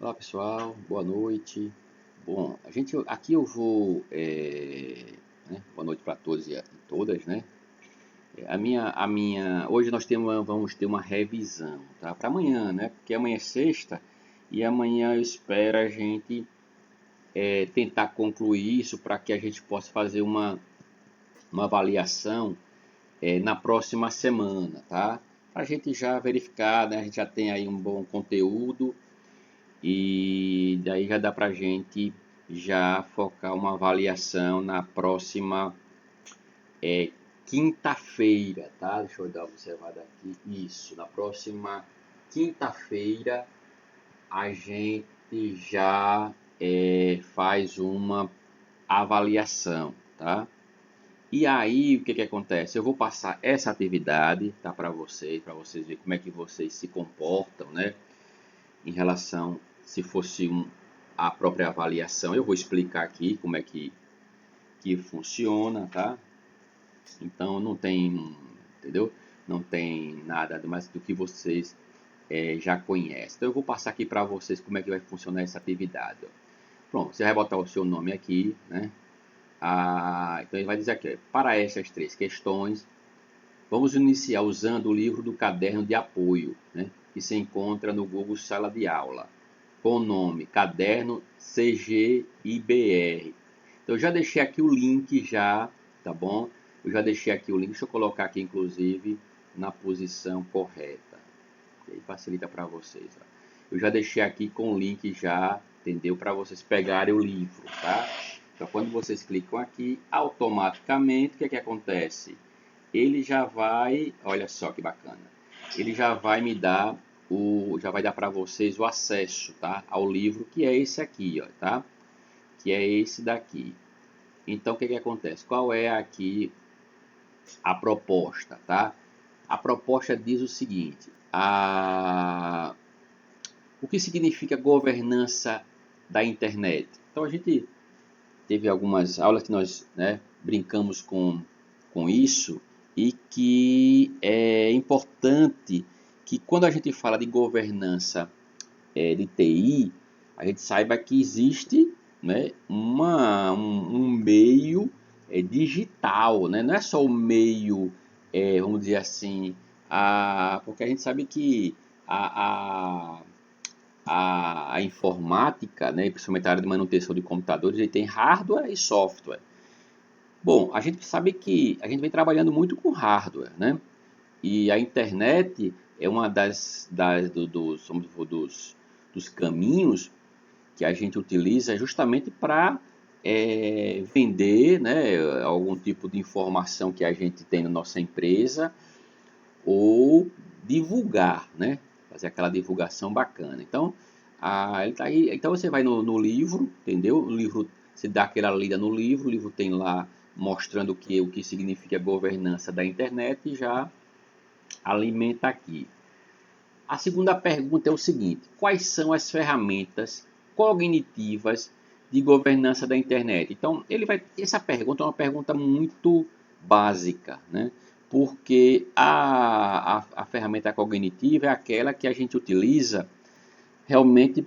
Olá pessoal, boa noite. Bom, aqui eu vou, boa noite para todos e todas, né? Hoje vamos ter uma revisão, tá? Para amanhã, né? Porque amanhã é sexta e amanhã eu espero a gente tentar concluir isso para que a gente possa fazer uma avaliação na próxima semana, tá? Para a gente já verificar, né? A gente já tem aí um bom conteúdo. E daí já dá para a gente já focar uma avaliação na próxima quinta-feira, tá? Deixa eu dar uma observada aqui. Isso, na próxima quinta-feira a gente já faz uma avaliação, tá? E aí o que que acontece? Eu vou passar essa atividade, tá, para vocês verem como é que vocês se comportam, né? Em relação, se fosse a própria avaliação, eu vou explicar aqui como é que funciona, tá? Então não tem, entendeu? Não tem nada mais do que vocês já conhecem. Então eu vou passar aqui para vocês como é que vai funcionar essa atividade. Ó. Pronto, você vai botar o seu nome aqui, né? Então ele vai dizer aqui, para essas três questões, vamos iniciar usando o livro do caderno de apoio, né? Que se encontra no Google Sala de Aula, com o nome Caderno CGIBR. Então eu já deixei aqui o link já, tá bom? Eu já deixei aqui o link, deixa eu colocar aqui inclusive na posição correta. Que aí facilita para vocês. Ó. Eu já deixei aqui com o link já, entendeu? Para vocês pegarem o livro, tá? Então quando vocês clicam aqui, automaticamente o que é que acontece? Ele já vai, olha só que bacana. Ele já vai me dar já vai dar para vocês o acesso, tá, ao livro que é esse aqui, ó, tá? Que é esse daqui. Então o que que acontece? Qual é aqui a proposta, tá? A proposta diz o seguinte: o que significa governança da internet? Então a gente teve algumas aulas que nós, né, brincamos com isso e que é importante que quando a gente fala de governança de TI, a gente saiba que existe, né, um meio digital, né? Não é só o meio, vamos dizer assim, porque a gente sabe que a, a informática, né, principalmente a área de manutenção de computadores, ele tem hardware e software. Bom, a gente sabe que a gente vem trabalhando muito com hardware, né? E a internet é uma dos caminhos que a gente utiliza justamente para vender, né, algum tipo de informação que a gente tem na nossa empresa ou divulgar, né? Fazer aquela divulgação bacana. Então, ele tá aí, então você vai no livro, entendeu? O livro, você dá aquela lida no livro, o livro tem lá mostrando o que significa a governança da internet e já alimenta aqui. A segunda pergunta é o seguinte: quais são as ferramentas cognitivas de governança da internet? Então, essa pergunta é uma pergunta muito básica, né? Porque a ferramenta cognitiva é aquela que a gente utiliza realmente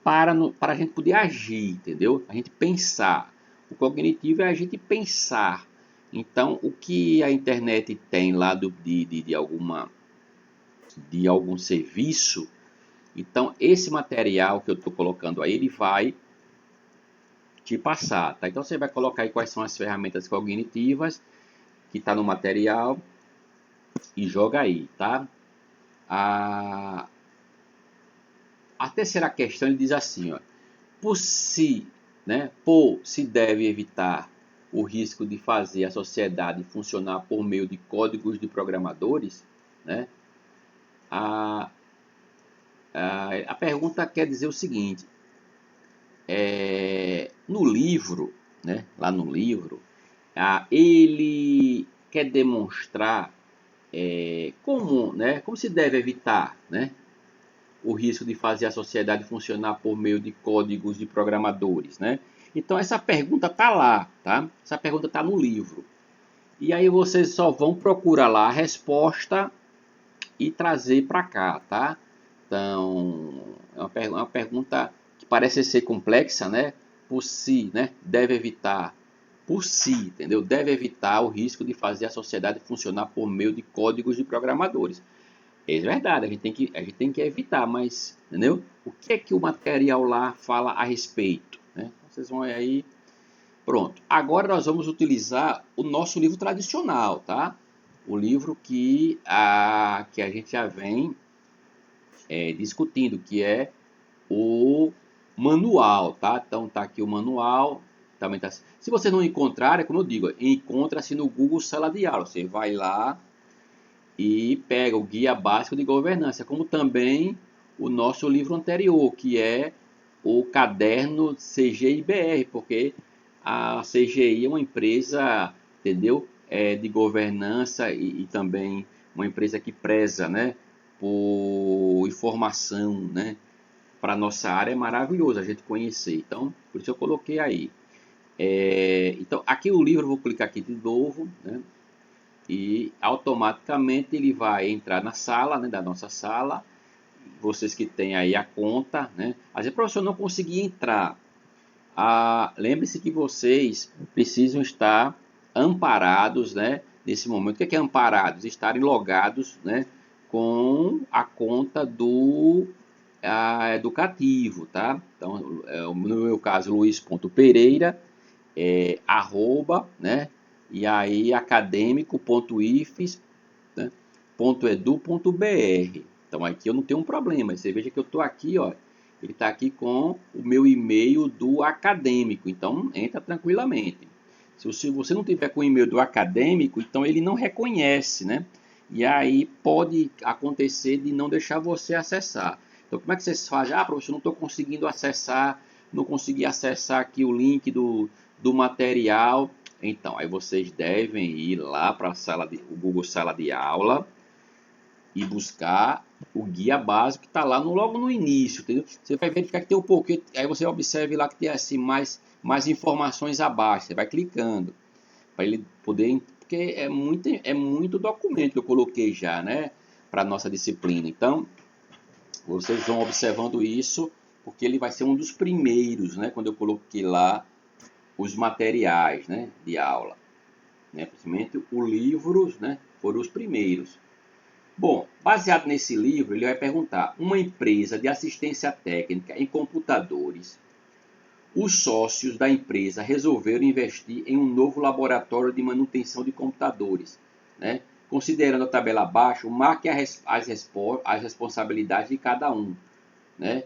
para a gente poder agir, entendeu? A gente pensar. O cognitivo é a gente pensar. Então, o que a internet tem lá de algum serviço, então esse material que eu estou colocando aí, ele vai te passar, tá? Então você vai colocar aí quais são as ferramentas cognitivas que está no material e joga aí, tá? A, a terceira questão ele diz assim, ó, por se deve evitar o risco de fazer a sociedade funcionar por meio de códigos de programadores, né? A, a pergunta quer dizer o seguinte: no livro, né, lá no livro, ele quer demonstrar como se deve evitar, né, o risco de fazer a sociedade funcionar por meio de códigos de programadores, né? Então essa pergunta tá lá, tá? Essa pergunta tá no livro. E aí vocês só vão procurar lá a resposta e trazer para cá, tá? Então, uma pergunta que parece ser complexa, né? Por si, né? Deve evitar. Por si, entendeu? Deve evitar o risco de fazer a sociedade funcionar por meio de códigos de programadores. É verdade, a gente tem que evitar, mas, entendeu? O que é que o material lá fala a respeito, né? Vocês vão aí. Pronto. Agora nós vamos utilizar o nosso livro tradicional, tá? O livro que a gente já vem discutindo, que é o manual, tá? Então tá aqui o manual, também tá. Se você não encontrar, é como eu digo, encontra-se no Google Sala de Aula. Você vai lá e pega o Guia Básico de Governança, como também o nosso livro anterior, que é o Caderno CGI-BR, porque a CGI é uma empresa, entendeu? De governança e também uma empresa que preza, né, por informação, né? Para a nossa área é maravilhoso a gente conhecer. Então, por isso eu coloquei aí. Então, aqui o livro, eu vou clicar aqui de novo, né? E automaticamente ele vai entrar na sala, né, da nossa sala. Vocês que têm aí a conta, né? Às vezes, professor, não consegui entrar. Lembre-se que vocês precisam estar amparados, né? Nesse momento, o que é amparados? Estarem logados, né? Com a conta do educativo, tá? Então, no meu caso, luiz.pereira, arroba, né? E aí acadêmico.ifes, né? .edu.br. Então aqui eu não tenho um problema. Você veja que eu estou aqui, ó. Ele está aqui com o meu e-mail do acadêmico. Então entra tranquilamente. Se você não tiver com o e-mail do acadêmico, então ele não reconhece, né? E aí pode acontecer de não deixar você acessar. Então como é que vocês fazem? Professor, não estou conseguindo acessar, não consegui acessar aqui o link do material. Então, aí vocês devem ir lá para o Google Sala de Aula e buscar o guia básico que está lá logo no início, entendeu? Você vai verificar que tem um pouquinho, aí você observe lá que tem assim mais informações abaixo, você vai clicando para ele poder, porque é muito documento que eu coloquei já, né, para nossa disciplina. Então, vocês vão observando isso, porque ele vai ser um dos primeiros, né, quando eu coloquei lá os materiais, né, de aula, né, principalmente os livros, né, foram os primeiros. Bom, baseado nesse livro, ele vai perguntar: uma empresa de assistência técnica em computadores, os sócios da empresa resolveram investir em um novo laboratório de manutenção de computadores, né? Considerando a tabela abaixo, marque as responsabilidades de cada um, né?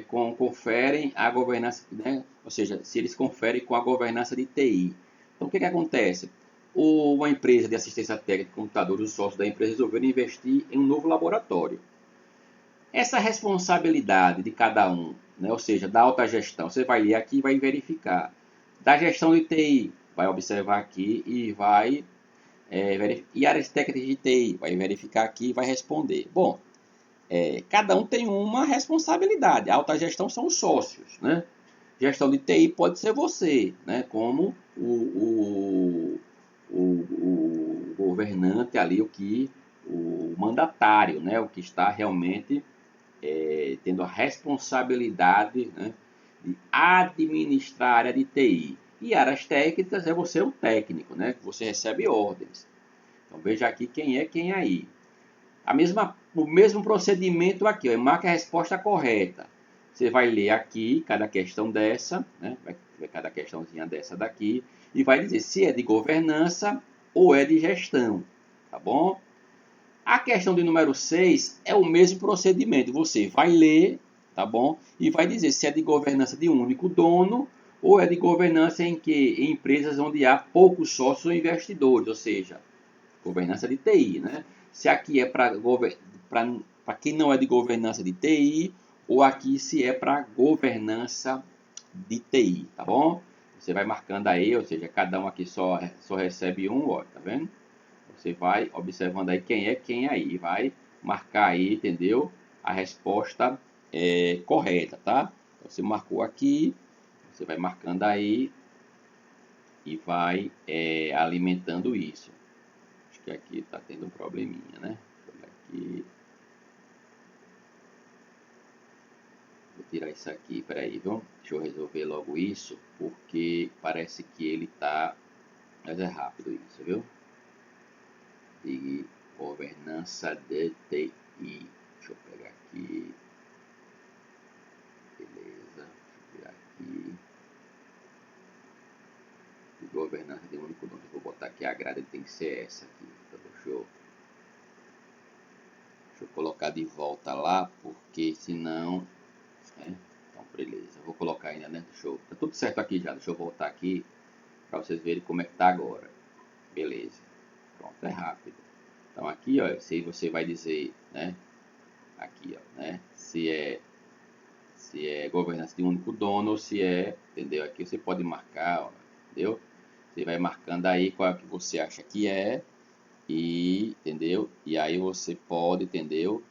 Conferem a governança, né? Ou seja, se eles conferem com a governança de TI. Então, o que acontece? Uma empresa de assistência técnica de computadores, os sócios da empresa resolveram investir em um novo laboratório. Essa responsabilidade de cada um, né? Ou seja, da alta gestão, você vai ler aqui e vai verificar. Da gestão de TI, vai observar aqui e vai e áreas técnicas de TI, vai verificar aqui e vai responder. Bom, cada um tem uma responsabilidade. A alta gestão são os sócios, né? Gestão de TI pode ser você, né? Como o governante ali, o mandatário, né? O que está realmente tendo a responsabilidade, né, de administrar a área de TI. E áreas técnicas é você o técnico, né? Que você recebe ordens. Então veja aqui quem é quem aí. O mesmo procedimento aqui, ó, marca a resposta correta. Você vai ler aqui cada questão dessa, né? Vai ver cada questãozinha dessa daqui e vai dizer se é de governança ou é de gestão, tá bom? A questão de número 6 é o mesmo procedimento. Você vai ler, tá bom? E vai dizer se é de governança de um único dono ou é de governança em empresas onde há poucos sócios ou investidores, ou seja, governança de TI, né? Se aqui é para quem não é de governança de TI, ou aqui se é para governança de TI, tá bom? Você vai marcando aí, ou seja, cada um aqui só recebe um, ó, tá vendo? Você vai observando aí quem é quem aí, vai marcar aí, entendeu? A resposta correta, tá? Então, você marcou aqui, você vai marcando aí e vai alimentando isso. Que aqui está tendo um probleminha, né? Aqui. tirar isso aqui, peraí, viu? Deixa eu resolver logo isso, porque parece que ele tá... Mas é rápido isso, viu? De governança de TI. Deixa eu pegar aqui. Beleza, deixa eu virar aqui. De governança de único dono. Vou botar aqui a grade, tem que ser essa aqui. Então, deixa eu colocar de volta lá, porque senão... Né? Então, beleza. Eu vou colocar ainda, né? Tá tudo certo aqui já. Deixa eu voltar aqui para vocês verem como é que tá agora. Beleza. Pronto, é rápido. Então aqui, ó, se você vai dizer, né? Aqui, ó, né? Se é governança de um único dono ou se é, entendeu? Aqui você pode marcar, ó, entendeu? Você vai marcando aí qual é que você acha que é e, entendeu? E aí você pode, entendeu?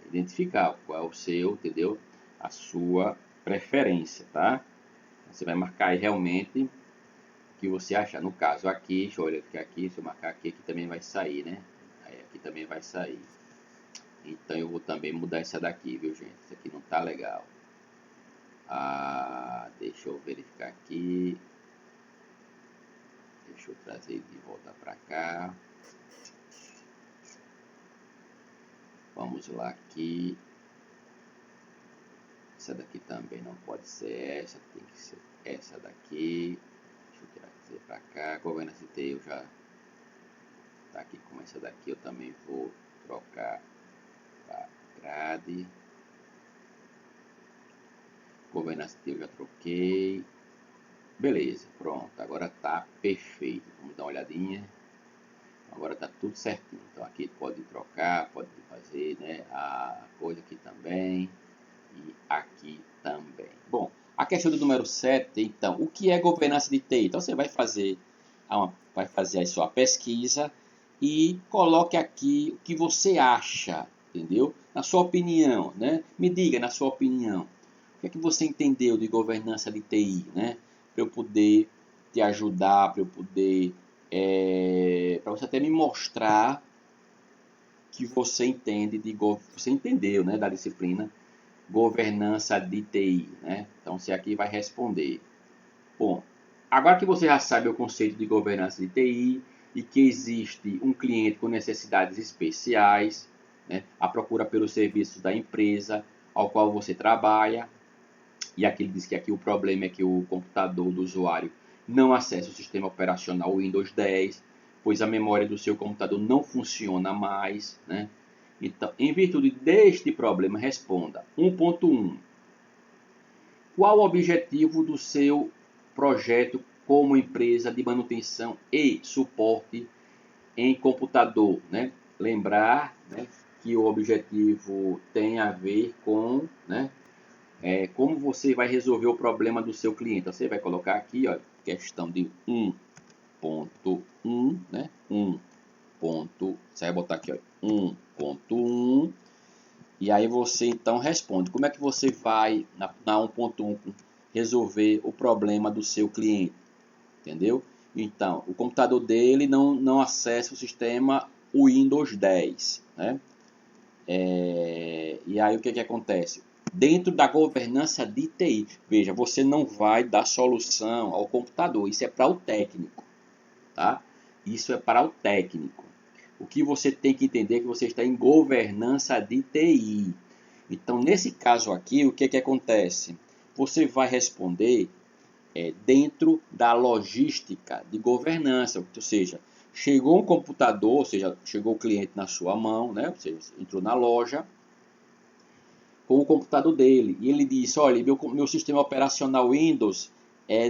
Identificar qual é o seu, entendeu? A sua preferência, tá? Você vai marcar aí realmente o que você achar. No caso aqui, deixa eu olhar aqui, se eu marcar aqui, aqui também vai sair, né? Aí aqui também vai sair. Então eu vou também mudar essa daqui, viu, gente? Isso aqui não tá legal. Deixa eu verificar aqui. Deixa eu trazer de volta para cá. Vamos lá aqui. Essa daqui também não pode ser essa, tem que ser essa daqui. Deixa eu trazer para cá. Governança de TI eu já tá aqui com essa daqui. Eu também vou trocar para grade. Governança de TI eu já troquei. Beleza, pronto. Agora tá perfeito. Vamos dar uma olhadinha. Agora tá tudo certinho. Então aqui pode trocar, pode fazer, né, a coisa aqui também e aqui também. Bom, a questão do número 7, então, o que é governança de TI? Então você vai fazer a sua pesquisa e coloque aqui o que você acha, entendeu? Na sua opinião, né? Me diga na sua opinião. O que é que você entendeu de governança de TI, né? Para eu poder te ajudar, para eu poder para você até me mostrar que você entende você entendeu, né, da disciplina governança de TI, né? Então você aqui vai responder. Bom, agora que você já sabe o conceito de governança de TI e que existe um cliente com necessidades especiais, né, a procura pelos serviços da empresa ao qual você trabalha, e aqui ele diz que aqui o problema é que o computador do usuário não acessa o sistema operacional Windows 10, pois a memória do seu computador não funciona mais, né? Então, em virtude deste problema, responda 1.1. Qual o objetivo do seu projeto como empresa de manutenção e suporte em computador, né? Lembrar, né, que o objetivo tem a ver com, né, como você vai resolver o problema do seu cliente. Você vai colocar aqui, ó, questão de 1.1, né? Você vai botar aqui, ó, 1.1, e aí você então responde. Como é que você vai, na 1.1, resolver o problema do seu cliente? Entendeu? Então, o computador dele não acessa o sistema Windows 10, né? E aí o que acontece? Dentro da governança de TI, veja, você não vai dar solução ao computador, isso é para o técnico, tá? Isso é para o técnico. O que você tem que entender é que você está em governança de TI. Então, nesse caso aqui, o que acontece? Você vai responder dentro da logística de governança, ou seja, chegou um computador, ou seja, chegou o cliente na sua mão, né? Você entrou na loja com o computador dele e ele disse, olha, meu sistema operacional Windows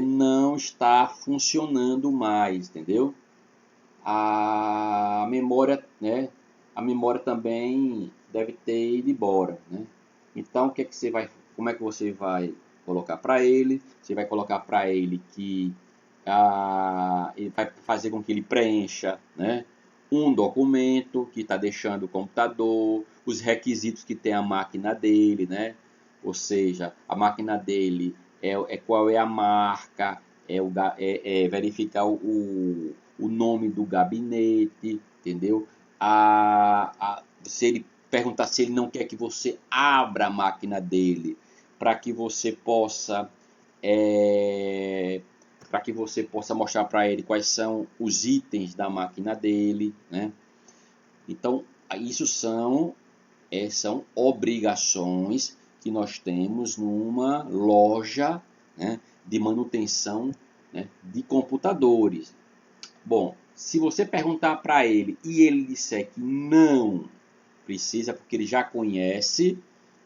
não está funcionando mais, entendeu? A memória, né? A memória também deve ter ido embora, né? Então, como é que você vai colocar para ele? Você vai colocar para ele que ele vai fazer com que ele preencha, né, um documento que está deixando o computador, os requisitos que tem a máquina dele, né? Ou seja, a máquina dele qual é a marca, verificar o nome do gabinete, entendeu? Se ele perguntar se ele não quer que você abra a máquina dele, para que você possa mostrar para ele quais são os itens da máquina dele, né? Então, isso são obrigações que nós temos numa loja, né, de manutenção, né, de computadores. Bom, se você perguntar para ele e ele disser que não precisa, porque ele já conhece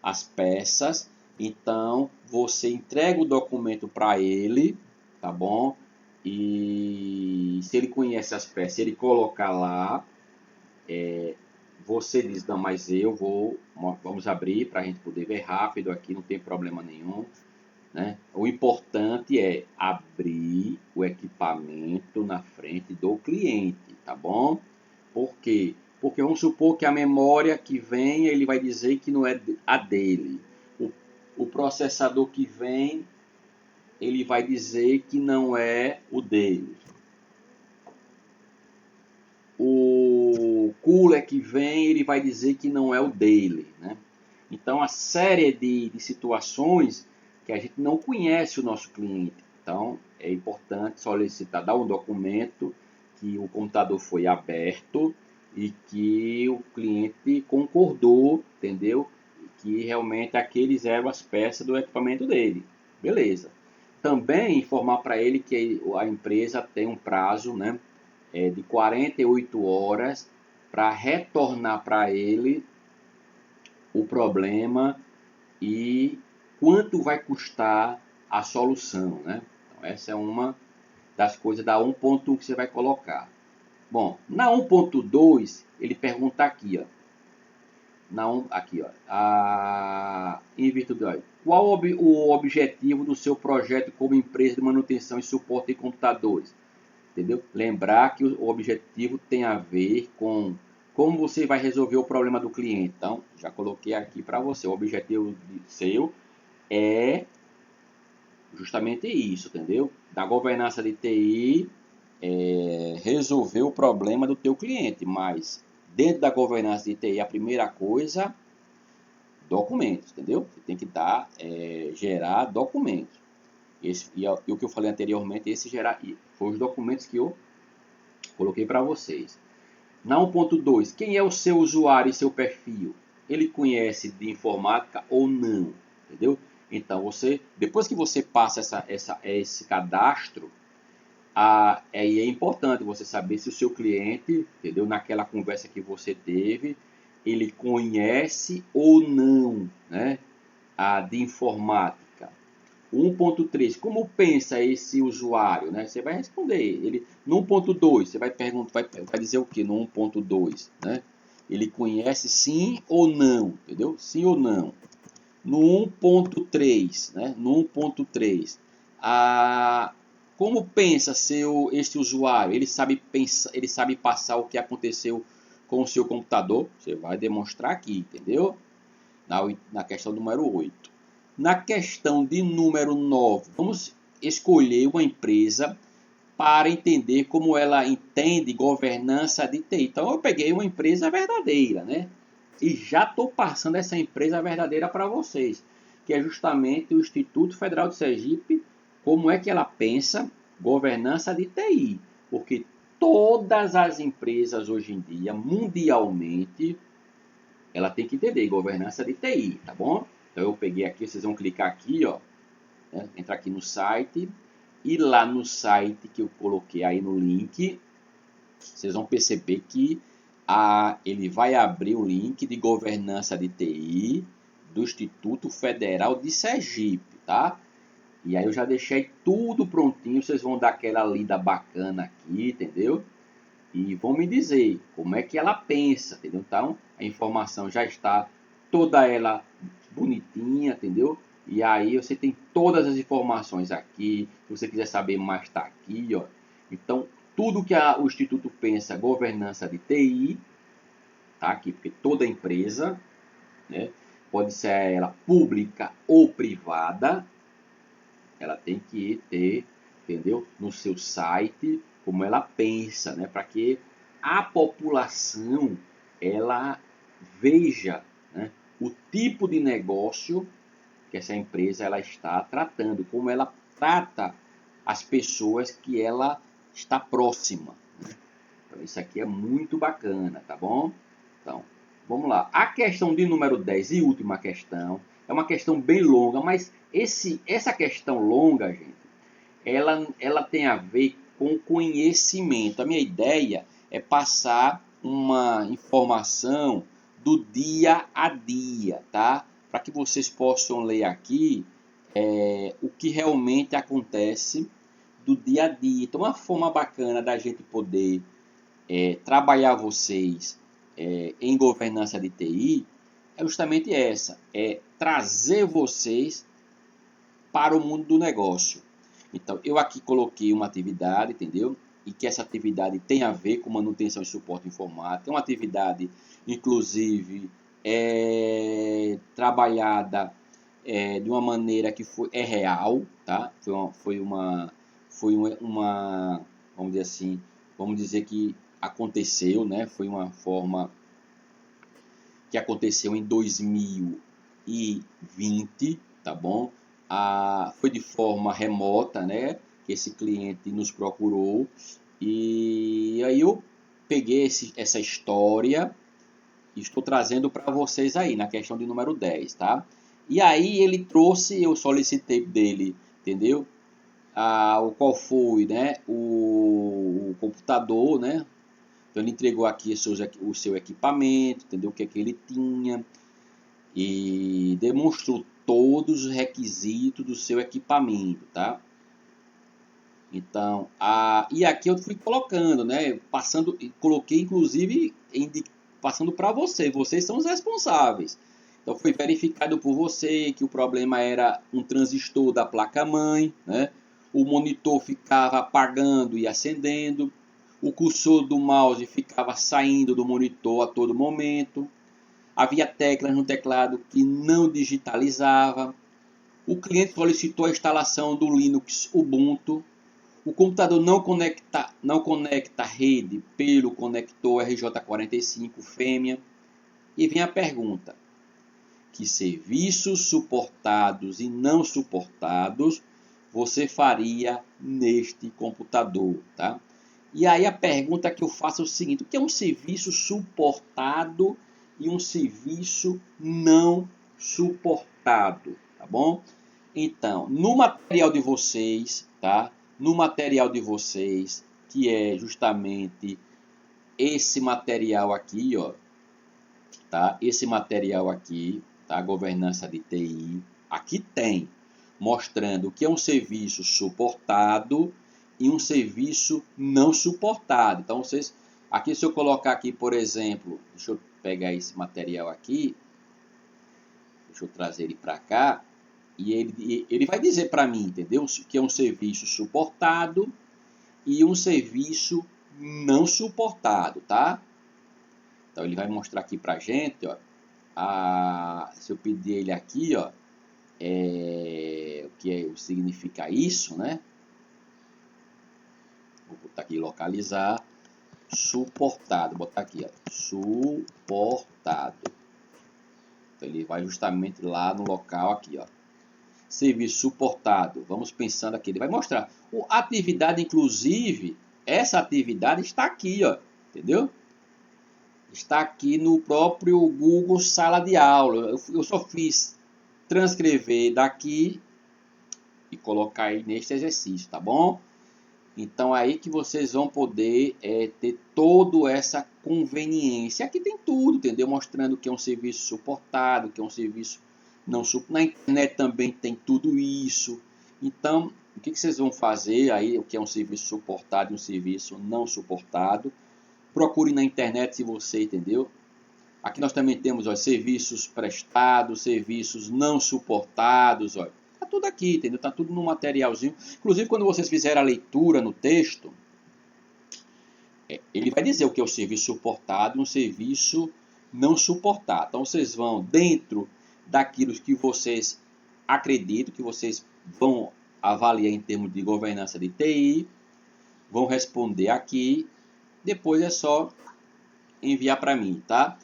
as peças, então você entrega o documento para ele, tá bom? E se ele conhece as peças, ele colocar lá, você diz, não, mas vamos abrir para a gente poder ver rápido aqui, não tem problema nenhum, né? O importante é abrir o equipamento na frente do cliente, tá bom? Por quê? Porque vamos supor que a memória que vem, ele vai dizer que não é a dele. O processador que vem, ele vai dizer que não é o dele. O cooler que vem, ele vai dizer que não é o dele, né? Então, a série de situações que a gente não conhece o nosso cliente. Então, é importante solicitar, dar um documento que o computador foi aberto e que o cliente concordou, entendeu? Que realmente aqueles eram as peças do equipamento dele. Beleza. Também informar para ele que a empresa tem um prazo, né, de 48 horas para retornar para ele o problema e quanto vai custar a solução, né? Então, essa é uma das coisas da 1.1 que você vai colocar. Bom, na 1.2 ele pergunta aqui, ó. Aqui, ó. Em virtude, ó, qual o objetivo do seu projeto como empresa de manutenção e suporte de computadores? Entendeu? Lembrar que o objetivo tem a ver com como você vai resolver o problema do cliente. Então, já coloquei aqui para você. O objetivo seu é justamente isso, entendeu? Da governança de TI, resolver o problema do teu cliente. Mas, dentro da governança de TI, a primeira coisa, documentos, entendeu? Você tem que gerar documentos. E o que eu falei anteriormente, foi os documentos que eu coloquei para vocês. Na 1.2, quem é o seu usuário e seu perfil? Ele conhece de informática ou não? Entendeu? Então, depois que você passa esse cadastro, é importante você saber se o seu cliente, entendeu? Naquela conversa que você teve, ele conhece ou não, né, de informática. 1.3, como pensa esse usuário, né? Você vai responder ele no 1.2, você vai perguntar, vai dizer o que no 1.2, né? Ele conhece sim ou não, entendeu? Sim ou não. No 1.3, né? No 1.3, como pensa este usuário? Ele sabe passar o que aconteceu com o seu computador? Você vai demonstrar aqui, entendeu? Na questão número 8. Na questão de número 9, vamos escolher uma empresa para entender como ela entende governança de TI. Então, eu peguei uma empresa verdadeira, né? E já estou passando essa empresa verdadeira para vocês, que é justamente o Instituto Federal de Sergipe, como é que ela pensa governança de TI. Porque todas as empresas hoje em dia, mundialmente, ela tem que entender governança de TI, tá bom? Então eu peguei aqui, vocês vão clicar aqui, ó, né? Entrar aqui no site e lá no site que eu coloquei aí no link, vocês vão perceber que ele vai abrir o link de governança de TI do Instituto Federal de Sergipe, tá? E aí eu já deixei tudo prontinho, vocês vão dar aquela lida bacana aqui, entendeu? E vão me dizer como é que ela pensa, entendeu? Então, a informação já está toda ela bonitinha, entendeu? E aí você tem todas as informações aqui. Se você quiser saber mais, está aqui, ó. Então, tudo que o Instituto pensa, governança de TI, tá aqui, porque toda empresa, né, pode ser ela pública ou privada, ela tem que ter, entendeu? No seu site, como ela pensa, né? Para que a população ela veja, né, o tipo de negócio que essa empresa ela está tratando, como ela trata as pessoas que ela está próxima. Então, isso aqui é muito bacana, tá bom? Então, vamos lá. A questão de número 10 e última questão é uma questão bem longa, mas essa questão longa, gente, ela tem a ver com conhecimento. A minha ideia é passar uma informação do dia a dia, tá? Para que vocês possam ler aqui o que realmente acontece do dia a dia. Então, uma forma bacana da gente poder trabalhar vocês em governança de TI é justamente essa, é trazer vocês para o mundo do negócio. Então, eu aqui coloquei uma atividade, entendeu? E que essa atividade tem a ver com manutenção e suporte informático. É uma atividade, inclusive, trabalhada de uma maneira que é real, tá? Vamos dizer assim, vamos dizer que aconteceu, né? Foi uma forma que aconteceu em 2020, tá bom? Foi de forma remota, né? Que esse cliente nos procurou e aí eu peguei essa história e estou trazendo para vocês aí na questão de número 10, tá? E aí ele trouxe, eu solicitei dele, entendeu? O qual foi, né? O computador, né? Então ele entregou aqui o seu equipamento, entendeu? O que é que ele tinha e demonstrou todos os requisitos do seu equipamento, tá? Então, e aqui eu fui colocando, né? Coloquei inclusive passando para vocês são os responsáveis. Então foi verificado por você que o problema era um transistor da placa-mãe, né? O monitor ficava apagando e acendendo, o cursor do mouse ficava saindo do monitor a todo momento, havia teclas no teclado que não digitalizava, o cliente solicitou a instalação do Linux Ubuntu, o computador não conecta a rede pelo conector RJ45 fêmea. E vem a pergunta: que serviços suportados e não suportados você faria neste computador, tá? E aí a pergunta que eu faço é o seguinte: o que é um serviço suportado e um serviço não suportado, tá bom? Então, no material de vocês, tá? No material de vocês, que é justamente esse material aqui, ó, tá? Esse material aqui, tá? Governança de TI, aqui tem mostrando o que é um serviço suportado e um serviço não suportado. Então, vocês, aqui se eu colocar aqui, por exemplo, deixa eu pegar esse material aqui, deixa eu trazer ele para cá, e ele vai dizer para mim, entendeu? Que é um serviço suportado e um serviço não suportado, tá? Então ele vai mostrar aqui para gente, ó, se eu pedir ele aqui, ó, o que significa isso, né? Vou botar aqui localizar, suportado, vou botar aqui, ó, suportado. Então ele vai justamente lá no local aqui, ó. Serviço suportado, vamos pensando aqui, ele vai mostrar. A atividade, inclusive, essa atividade está aqui, ó, entendeu? Está aqui no próprio Google Sala de Aula. Eu só fiz transcrever daqui e colocar aí neste exercício, tá bom? Então aí que vocês vão poder ter toda essa conveniência. Aqui tem tudo, entendeu? Mostrando que é um serviço suportado, que é um serviço não suportado. Na internet também tem tudo isso. Então, o que vocês vão fazer aí, o que é um serviço suportado e um serviço não suportado? Procure na internet se você entendeu. Aqui nós também temos ó, serviços prestados, serviços não suportados. Ó. Tá tudo aqui, entendeu? Tá tudo no materialzinho. Inclusive, quando vocês fizerem a leitura no texto, ele vai dizer o que é o serviço suportado e um serviço não suportado. Então, vocês vão dentro daquilo que vocês acreditam, que vocês vão avaliar em termos de governança de TI, vão responder aqui. Depois é só enviar para mim, tá?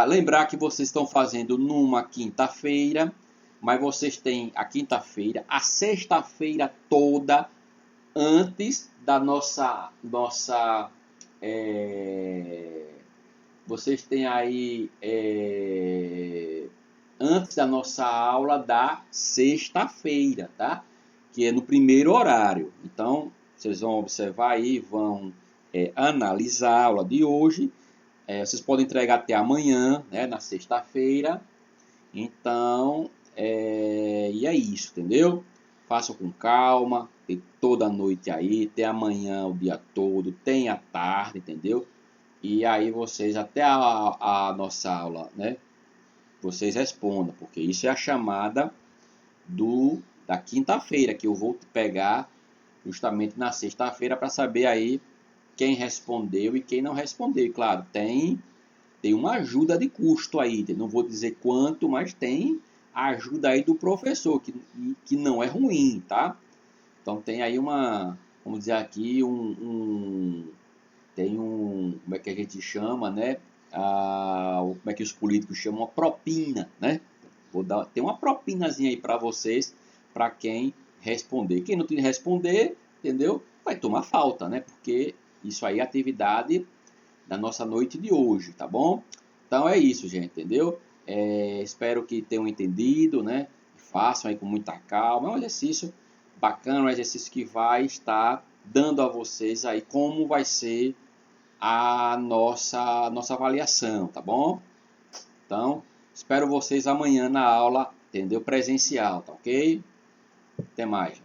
Lembrar que vocês estão fazendo numa quinta-feira, mas vocês têm a quinta-feira, a sexta-feira toda antes da vocês têm aí antes da nossa aula da sexta-feira, tá? Que é no primeiro horário. Então, vocês vão observar aí, vão analisar a aula de hoje. Vocês podem entregar até amanhã, né, na sexta-feira. Então, e é isso, entendeu? Façam com calma, tem toda a noite aí, tem amanhã o dia todo, tem a tarde, entendeu? E aí vocês, até a nossa aula, né, vocês respondam, porque isso é a chamada da quinta-feira, que eu vou pegar justamente na sexta-feira para saber aí quem respondeu e quem não respondeu. E, claro, tem uma ajuda de custo aí, não vou dizer quanto, mas tem a ajuda aí do professor, que não é ruim, tá? Então tem aí vamos dizer aqui, como é que a gente chama, né? Como é que os políticos chamam? Uma propina, né? Tem uma propinazinha aí para vocês, para quem responder. Quem não te responder, entendeu? Vai tomar falta, né? Porque isso aí é atividade da nossa noite de hoje, tá bom? Então é isso, gente, entendeu? Espero que tenham entendido, né? Façam aí com muita calma. É um exercício bacana, um exercício que vai estar dando a vocês aí como vai ser a nossa avaliação, tá bom? Então, espero vocês amanhã na aula, entendeu? Presencial, tá ok? Até mais.